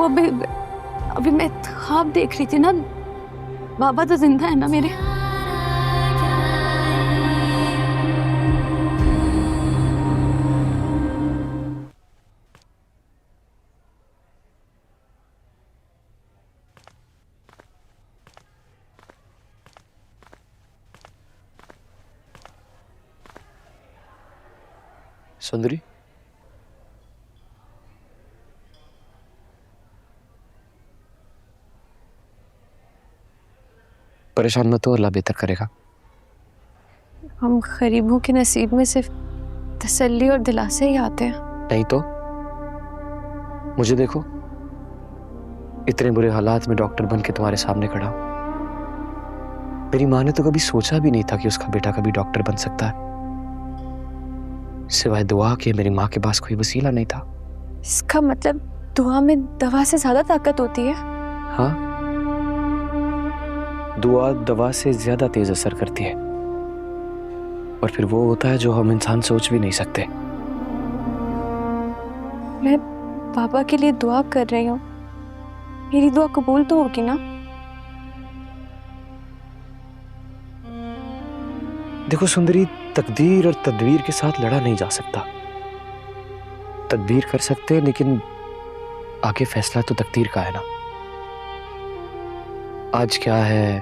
अभी अभी मैं ख्वाब देख रही थी ना, बाबा तो जिंदा है ना मेरे। सुंदरी, परेशान मत हो, अल्लाह बेहतर करेगा। हम गरीबों के नसीब में सिर्फ तसल्ली और दिलासे ही आते हैं। नहीं तो मुझे देखो, इतने बुरे हालात में डॉक्टर बन के तुम्हारे सामने खड़ा हूं। मेरी माँ ने तो कभी सोचा भी नहीं था कि उसका बेटा कभी डॉक्टर बन सकता है। सिवाय दुआ के मेरी माँ के पास कोई वसीला नहीं था। इसका मतलब दुआ में दवा से ज्यादा ताकत होती है? हाँ, दुआ दवा से ज्यादा तेज असर करती है, और फिर वो होता है जो हम इंसान सोच भी नहीं सकते। मैं बाबा के लिए दुआ कर रही हूँ, मेरी दुआ कबूल तो होगी ना? देखो सुंदरी, तकदीर और तदबीर के साथ लड़ा नहीं जा सकता। तदबीर कर सकते हैं, लेकिन आगे फैसला तो तकदीर का है ना। आज क्या है,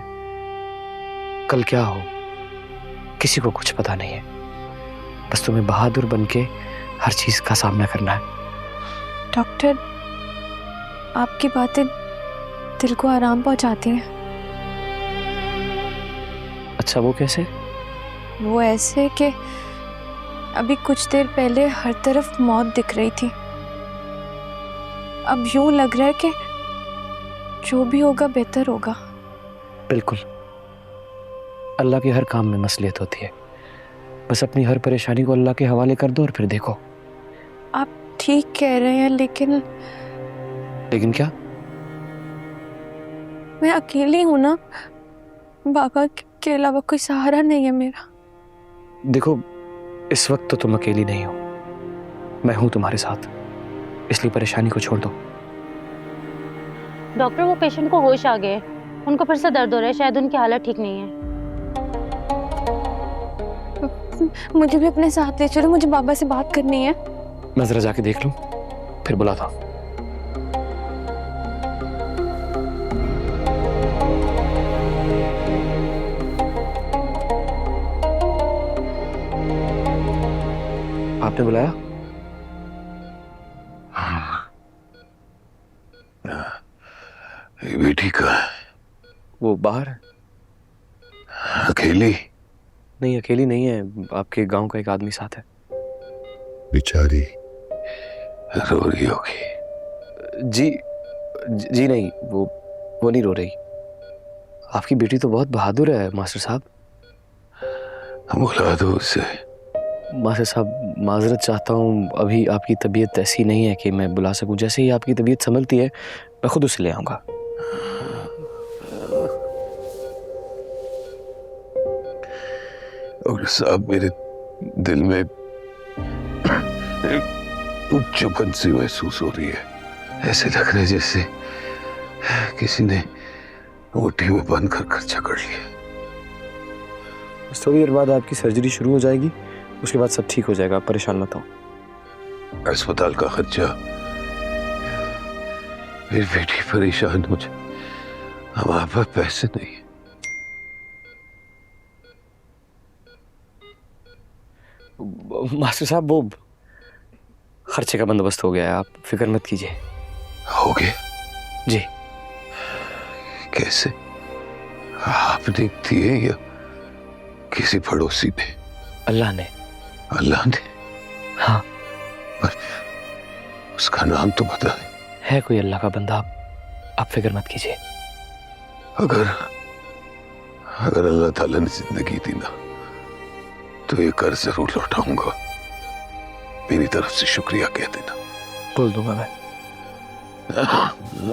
कल क्या हो, किसी को कुछ पता नहीं है। बस तुम्हें बहादुर बनके हर चीज का सामना करना है। डॉक्टर, आपकी बातें दिल को आराम पहुंचाती हैं। अच्छा, वो कैसे? वो ऐसे कि अभी कुछ देर पहले हर तरफ मौत दिख रही थी, अब यूं लग रहा है कि जो भी होगा बेहतर होगा। बिल्कुल, अल्लाह के हर काम में मसलियत होती है। बस अपनी हर परेशानी को अल्लाह के हवाले कर दो और फिर देखो। आप ठीक कह रहे हैं, लेकिन क्या? मैं अकेली हूं ना, बाबा के अलावा कोई सहारा नहीं है मेरा। देखो, इस वक्त तो तुम अकेली नहीं हो, मैं हूं तुम्हारे साथ, इसलिए परेशानी को छोड़ दो। डॉक्टर, वो पेशेंट को होश आ गए, उनको फिर से दर्द हो रहा है, शायद उनकी हालत ठीक नहीं है। मुझे भी अपने साथ ले चलो, मुझे बाबा से बात करनी है। मैं जरा जाके देख लूं, फिर बुलाता हूं। आपने बुलाया? ये बेटी कहाँ है? वो बाहर है। अकेली? नहीं, अकेली नहीं है, आपके गांव का एक आदमी साथ है। बेचारी रो रही होगी। जी नहीं, वो नहीं रो रही। आपकी बेटी तो बहुत बहादुर है मास्टर साहब। बुला दो उसे। मास्टर साहब, माजरत चाहता हूँ, अभी आपकी तबीयत ऐसी नहीं है कि मैं बुला सकूं। जैसे ही आपकी तबीयत संभलती है, मैं खुद उसे ले आऊंगा। डॉक्टर साहब, मेरे दिल में चुभन सी महसूस हो रही है। ऐसे लग रहा है जैसे किसी ने मुट्ठी में बंद कर जकड़ लिया। थोड़ी देर बाद आपकी सर्जरी शुरू हो जाएगी, उसके बाद सब ठीक हो जाएगा, आप परेशान मत हो। अस्पताल का खर्चा, मेरी बेटी परेशान हो जाए, हमारे पास पैसे नहीं है। मास्टर साहब, वो खर्चे का बंदोबस्त हो गया है, आप फिक्र मत कीजिए। हो गए? जी। कैसे? आपने दिए या किसी पड़ोसी ने? अल्लाह ने। अल्लाह ने? हाँ। पर उसका नाम तो बताएं। है कोई अल्लाह का बंदा, आप फिक्र मत कीजिए। अगर अल्लाह ताला ने जिंदगी दी ना, तो ये कर्ज जरूर लौटाऊंगा। मेरी तरफ से शुक्रिया कह देना। बोल दूंगा मैं।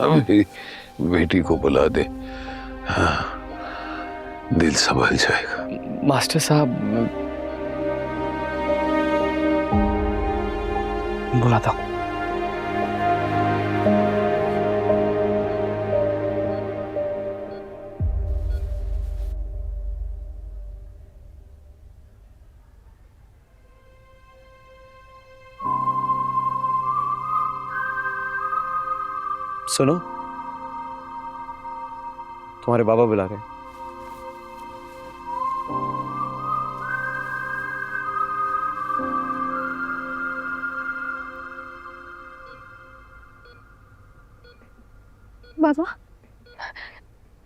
मेरी बेटी को बुला दे, हाँ, दिल संभल जाएगा। मास्टर साहब, बुलाता हूँ। सुनो, तुम्हारे बाबा बुला रहे हैं। बाबा,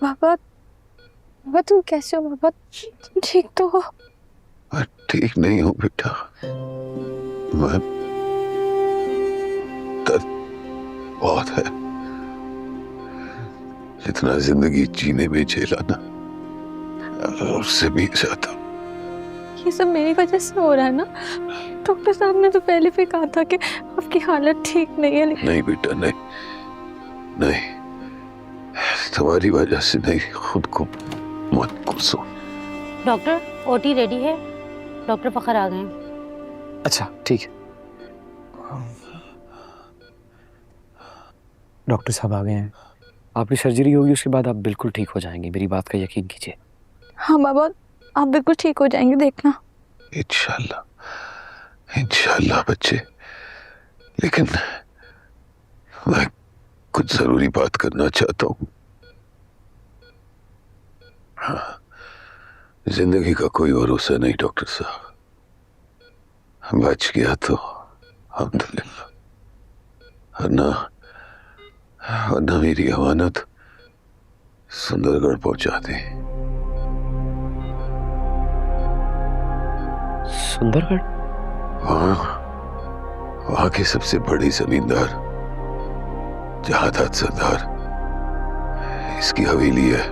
बाबा, बाबा तुम कैसे हो? बाबा तुम ठीक तो हो? मैं ठीक नहीं हूं बेटा। मैं दर्द बहुत है, जितना जिंदगी जीने में झेला ना, उससे भी ज्यादा। ये सब मेरी वजह से हो रहा है ना? डॉक्टर साहब ने तो पहले भी कहा था कि आपकी हालत ठीक नहीं है। नहीं बेटा, नहीं नहीं, तुम्हारी वजह से नहीं, खुद को मत कोसो। डॉक्टर, ओटी रेडी है, डॉक्टर फखर आ गए हैं। अच्छा ठीक है, डॉक्टर साहब आ गए हैं। आपकी सर्जरी होगी, उसके बाद आप बिल्कुल ठीक हो जाएंगे, मेरी बात का यकीन कीजिए। हाँ बाबा, आप बिल्कुल ठीक हो जाएंगे, देखना। इंशाल्लाह, इंशाल्लाह बच्चे। लेकिन मैं कुछ जरूरी बात करना चाहता हूँ। हाँ, जिंदगी का कोई भरोसा नहीं डॉक्टर साहब। बच गया तो अल्हम्दुलिल्लाह, वरना मेरी अमानत सुंदरगढ़ पहुंचा दी। सुंदरगढ़? वहां के सबसे बड़े जमींदार जहादात सरदार, इसकी हवेली है।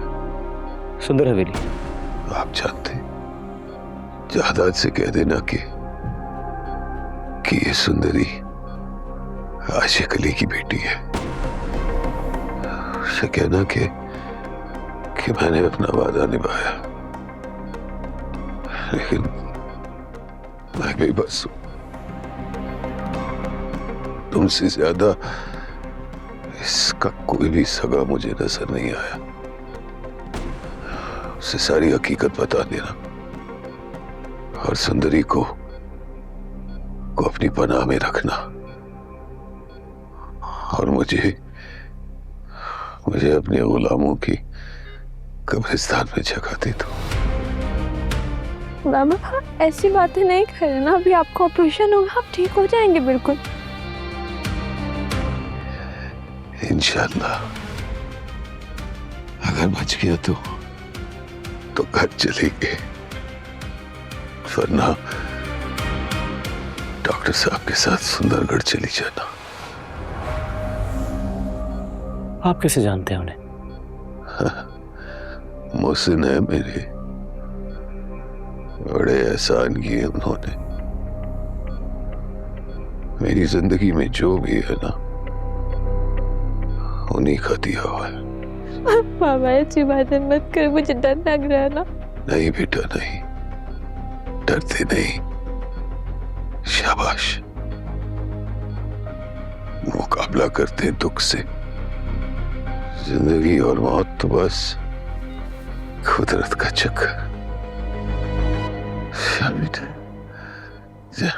सुंदर हवेली? आप जानते, जहादात से कह देना कि ये सुंदरी आशिक अली की बेटी है। उसे कहना कि मैंने अपना वादा निभाया, लेकिन मैं बेबस हूं। तुमसे ज्यादा इसका कोई भी सगा मुझे नजर नहीं आया। उसे सारी हकीकत बता देना और सुंदरी को अपनी पनाह में रखना, और मुझे अपने गुलामों की कब्रिस्तान में जगह दे दो। बाबा ऐसी बातें नहीं करें ना, अभी आपका ऑपरेशन होगा, आप ठीक हो जाएंगे बिल्कुल। इंशाल्लाह, अगर बच गया तो घर चलेंगे, वरना डॉक्टर साहब के साथ सुंदरगढ़ चली जाना। आप कैसे जानते हैं उन्हें? मोहसिन है मेरे, बड़े एहसान किए उन्होंने। मेरी जिंदगी में जो भी है ना, उन्हीं का दिया हुआ है। बाबा ऐसी बातें मत कर, मुझे डर लग रहा है ना। नहीं बेटा नहीं, डरते नहीं। शाबाश, मुकाबला करते हैं दुख से। जिंदगी और मौत तो बस कुदरत का चक्कर। बेटा जा।